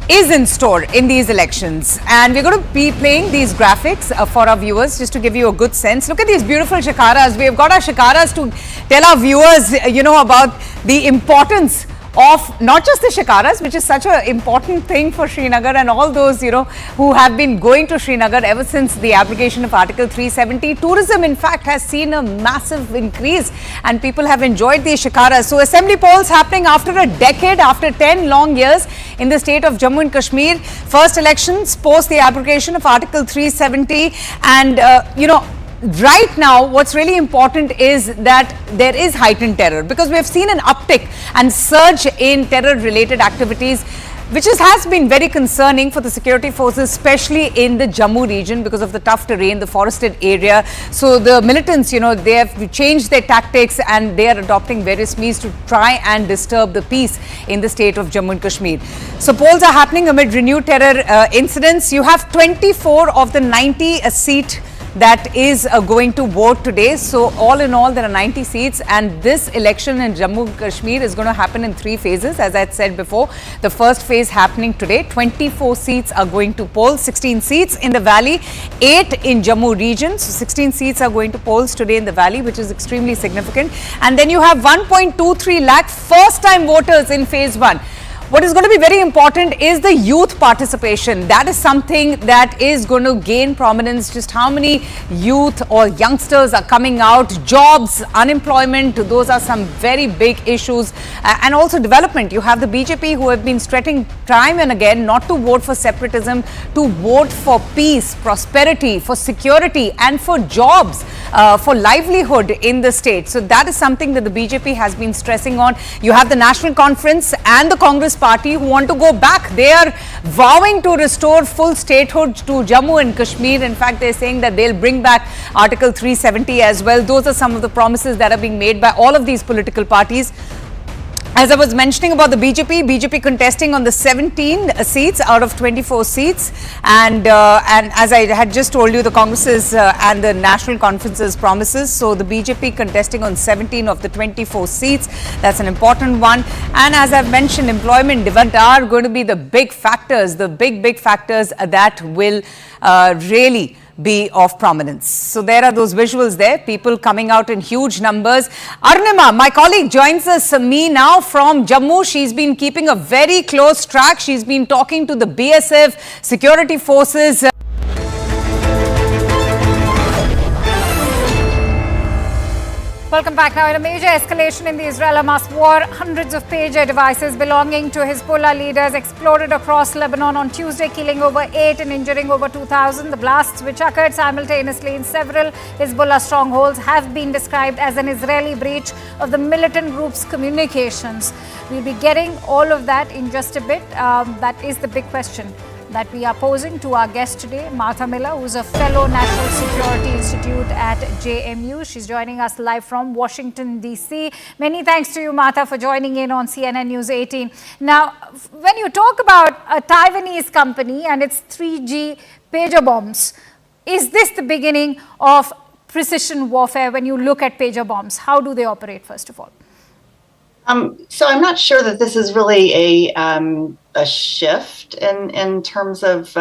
L: is in store in these elections. And we're going to be playing these graphics for our viewers just to give you a good sense. Look at these beautiful shikaras. We've got our shikaras to tell our viewers, about the importance of not just the shikaras, which is such an important thing for Srinagar and all those, who have been going to Srinagar ever since the abrogation of Article 370. Tourism, in fact, has seen a massive increase and people have enjoyed these shikaras. So, assembly polls happening after a decade, after 10 long years in the state of Jammu and Kashmir. First elections post the abrogation of Article 370 and, right now, what's really important is that there is heightened terror because we have seen an uptick and surge in terror-related activities. which has been very concerning for the security forces, especially in the Jammu region because of the tough terrain, the forested area. So the militants, they have changed their tactics and they are adopting various means to try and disturb the peace in the state of Jammu and Kashmir. So polls are happening amid renewed terror incidents. You have 24 of the 90 seat that is going to vote today. So all in all, there are 90 seats, and this election in Jammu and Kashmir is going to happen in 3 phases. As I had said before, the first phase happening today, 24 seats are going to poll, 16 seats in the valley, 8 in Jammu region. So 16 seats are going to polls today in the valley, which is extremely significant. And then you have 1.23 lakh first time voters in phase 1. What is going to be very important is the youth participation. That is something that is going to gain prominence. Just how many youth or youngsters are coming out, jobs, unemployment, those are some very big issues. And also development. You have the BJP who have been stressing time and again not to vote for separatism, to vote for peace, prosperity, for security and for jobs, for livelihood in the state. So that is something that the BJP has been stressing on. You have the National Conference and the Congress Party who want to go back. They are vowing to restore full statehood to Jammu and Kashmir. In fact, they're saying that they'll bring back Article 370 as well. Those are some of the promises that are being made by all of these political parties. As I was mentioning about the BJP contesting on the 17 seats out of 24 seats, and as I had just told you, the Congress's and the National Conference's promises. So the BJP contesting on 17 of the 24 seats. That's an important one. And as I've mentioned, employment, development are going to be the big factors, the big factors that will really be of prominence. So there are those visuals there, people coming out in huge numbers. Arnima, my colleague, joins us me now from Jammu. She's been keeping a very close track. She's been talking to the BSF security forces.
A: Welcome back. Now, in a major escalation in the Israel-Hamas war, hundreds of pager devices belonging to Hezbollah leaders exploded across Lebanon on Tuesday, killing over 8 and injuring over 2,000. The blasts, which occurred simultaneously in several Hezbollah strongholds, have been described as an Israeli breach of the militant group's communications. We'll be getting all of that in just a bit. That is the big question that we are posing to our guest today, Martha Miller, who's a fellow National Security Institute at JMU. She's joining us live from Washington, D.C. Many thanks to you, Martha, for joining in on CNN News 18. Now, when you talk about a Taiwanese company and its 3G pager bombs, is this the beginning of precision warfare when you look at pager bombs? How do they operate, first of all?
M: So I'm not sure that this is really a shift in terms of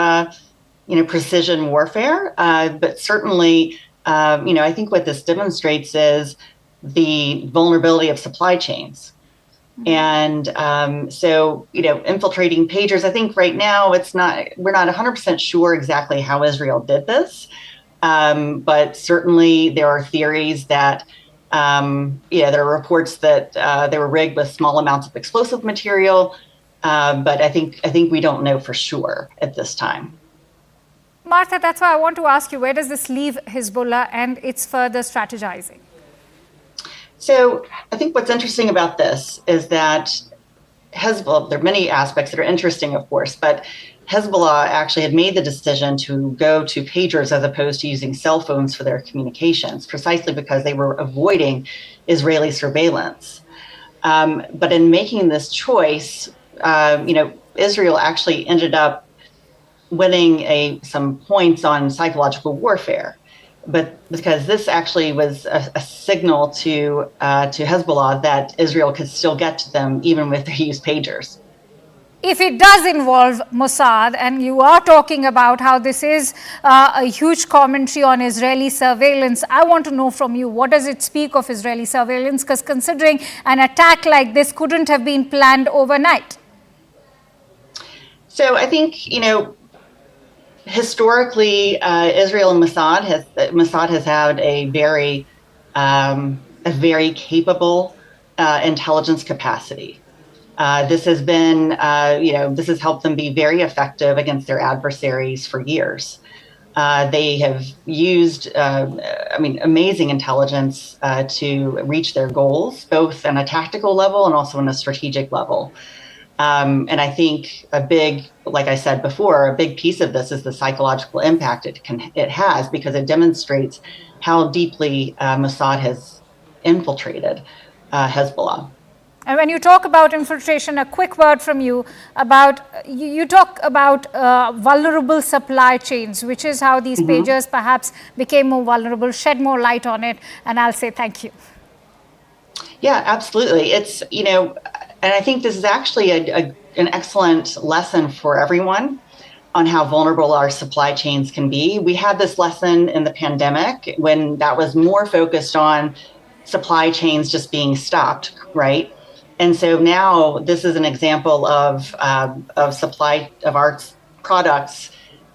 M: precision warfare, but certainly I think what this demonstrates is the vulnerability of supply chains. And so infiltrating pagers, I think right now we're not 100% sure exactly how Israel did this, but certainly there are theories that there are reports that they were rigged with small amounts of explosive material, but I think we don't know for sure at this time.
A: Martha, that's why I want to ask you, where does this leave Hezbollah and its further strategizing?
M: So I think what's interesting about this is that Hezbollah, there are many aspects that are interesting, of course, but Hezbollah actually had made the decision to go to pagers as opposed to using cell phones for their communications, precisely because they were avoiding Israeli surveillance. But in making this choice, Israel actually ended up winning some points on psychological warfare. But because this actually was a signal to Hezbollah that Israel could still get to them even with their use pagers.
A: If it does involve Mossad, and you are talking about how this is a huge commentary on Israeli surveillance, I want to know from you, what does it speak of Israeli surveillance? Because considering an attack like this couldn't have been planned overnight.
M: So I think, historically, Israel and Mossad has had a very capable intelligence capacity. This has been, this has helped them be very effective against their adversaries for years. They have used, amazing intelligence to reach their goals, both on a tactical level and also on a strategic level. And I think like I said before, a big piece of this is the psychological impact it has, because it demonstrates how deeply Mossad has infiltrated Hezbollah.
A: And when you talk about infiltration, a quick word from you about, you talk about vulnerable supply chains, which is how these pagers perhaps became more vulnerable. Shed more light on it, and I'll say thank you.
M: Yeah, absolutely. It's, and I think this is actually an excellent lesson for everyone on how vulnerable our supply chains can be. We had this lesson in the pandemic when that was more focused on supply chains just being stopped, right? And so now this is an example of supply of our products,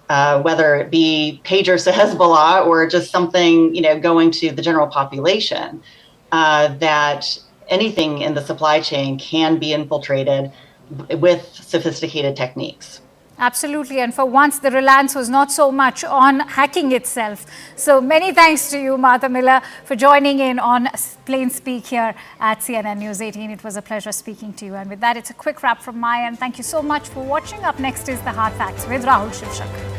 M: whether it be pagers to Hezbollah or just something, going to the general population, that anything in the supply chain can be infiltrated with sophisticated techniques.
A: Absolutely, and for once the reliance was not so much on hacking itself. So many thanks to you, Martha Miller, for joining in on Plain Speak here at CNN News 18. It was a pleasure speaking to you. And with that, it's a quick wrap from my end. Thank you so much for watching. Up next is the Hard Facts with Rahul Shivshankar.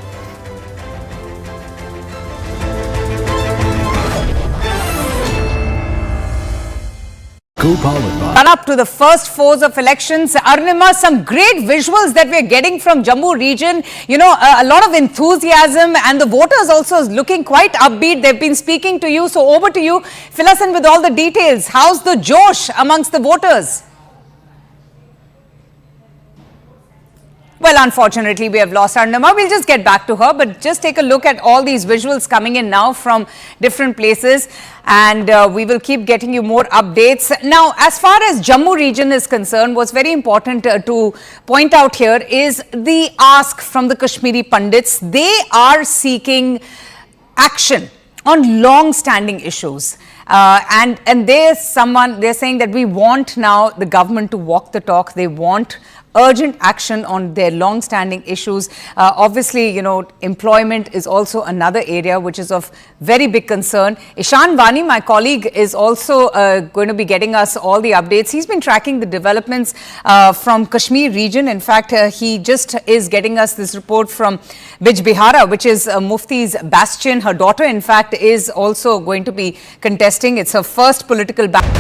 L: Run up to the first fours of elections. Arunima, some great visuals that we're getting from Jammu region. A lot of enthusiasm, and the voters also looking quite upbeat. They've been speaking to you. So over to you. Fill us in with all the details. How's the josh amongst the voters? Well, unfortunately, we have lost Arunima. We'll just get back to her, but just take a look at all these visuals coming in now from different places, and we will keep getting you more updates. Now, as far as Jammu region is concerned, what's very important to point out here is the ask from the Kashmiri Pandits. They are seeking action on long-standing issues. And they're saying that we want now the government to walk the talk. They want urgent action on their long-standing issues. Obviously, employment is also another area which is of very big concern. Ishan Vani, my colleague, is also going to be getting us all the updates. He's been tracking the developments from Kashmir region. In fact, he just is getting us this report from Bij Bihara, which is Mufti's bastion. Her daughter, in fact, is also going to be contesting. It's her first political battle.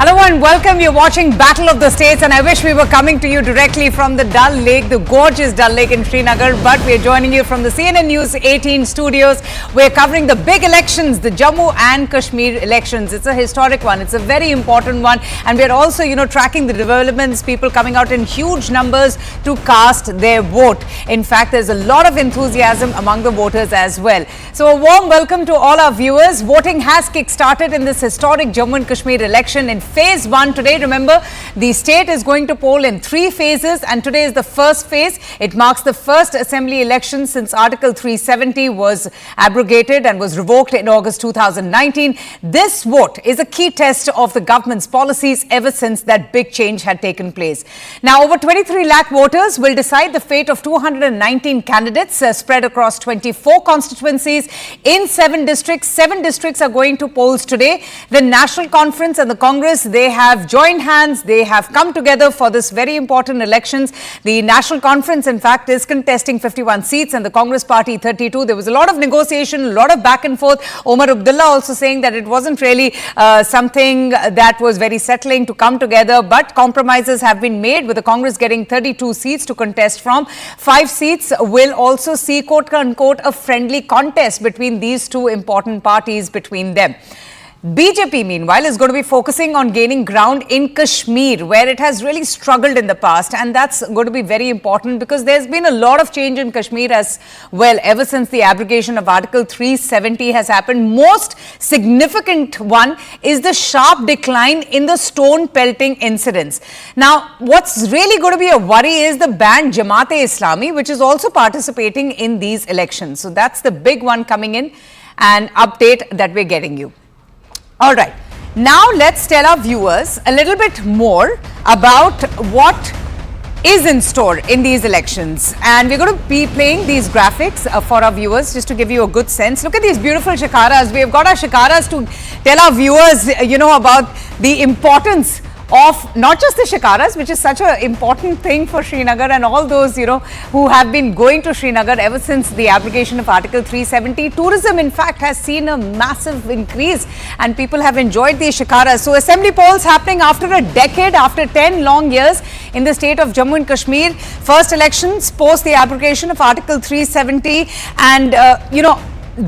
L: Hello and welcome. You're watching Battle of the States, and I wish we were coming to you directly from the Dal Lake, the gorgeous Dal Lake in Srinagar, but we're joining you from the CNN News 18 studios. We're covering the big elections, the Jammu and Kashmir elections. It's a historic one. It's a very important one, and we're also, tracking the developments, people coming out in huge numbers to cast their vote. In fact, there's a lot of enthusiasm among the voters as well. So a warm welcome to all our viewers. Voting has kick-started in this historic Jammu and Kashmir election in Phase 1 today. Remember, the state is going to poll in 3 phases, and today is the first phase. It marks the first assembly election since Article 370 was abrogated and was revoked in August 2019. This vote is a key test of the government's policies ever since that big change had taken place. Now, over 23 lakh voters will decide the fate of 219 candidates spread across 24 constituencies in 7 districts. 7 districts are going to polls today. The National Conference and the Congress, they have joined hands. They have come together for this very important elections. The National Conference, in fact, is contesting 51 seats and the Congress Party 32. There was a lot of negotiation, a lot of back and forth. Omar Abdullah also saying that it wasn't really something that was very settling to come together, but compromises have been made, with the Congress getting 32 seats to contest from. 5 seats will also see, quote unquote, a friendly contest between these 2 important parties between them. BJP, meanwhile, is going to be focusing on gaining ground in Kashmir, where it has really struggled in the past. And that's going to be very important because there's been a lot of change in Kashmir as well ever since the abrogation of Article 370 has happened. Most significant one is the sharp decline in the stone pelting incidents. Now, what's really going to be a worry is the banned Jamaat-e-Islami, which is also participating in these elections. So that's the big one coming in, an update that we're getting you. All right, now let's tell our viewers a little bit more about what is in store in these elections. And we're going to be playing these graphics for our viewers just to give you a good sense. Look at these beautiful shikaras. We've got our shikaras to tell our viewers, about the importance of not just the shikaras, which is such an important thing for Srinagar and all those, who have been going to Srinagar ever since the abrogation of Article 370. Tourism, in fact, has seen a massive increase and people have enjoyed these shikaras. So assembly polls happening after a decade, after 10 long years in the state of Jammu and Kashmir. First elections post the abrogation of Article 370 and,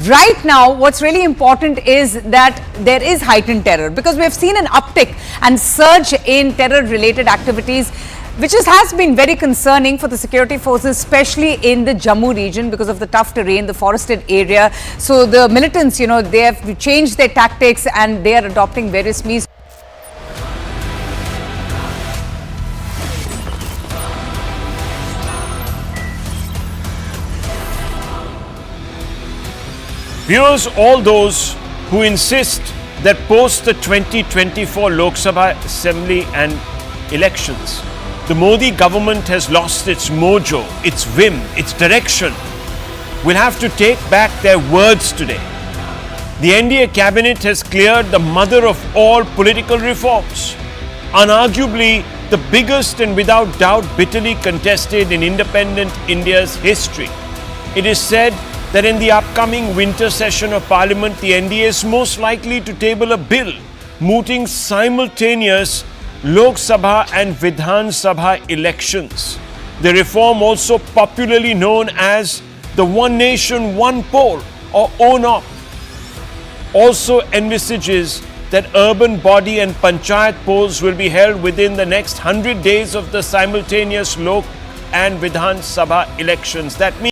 L: right now, what's really important is that there is heightened terror because we have seen an uptick and surge in terror-related activities, which has been very concerning for the security forces, especially in the Jammu region because of the tough terrain, the forested area. So the militants, they have changed their tactics and they are adopting various means.
N: Viewers, all those who insist that post the 2024 Lok Sabha Assembly and elections, the Modi government has lost its mojo, its vim, its direction, will have to take back their words today. The NDA cabinet has cleared the mother of all political reforms, unarguably the biggest and without doubt bitterly contested in independent India's history. It is said that in the upcoming winter session of Parliament, the NDA is most likely to table a bill mooting simultaneous Lok Sabha and Vidhan Sabha elections. The reform, also popularly known as the One Nation, One Poll or ONOP, also envisages that urban body and panchayat polls will be held within the next 100 days of the simultaneous Lok and Vidhan Sabha elections. That means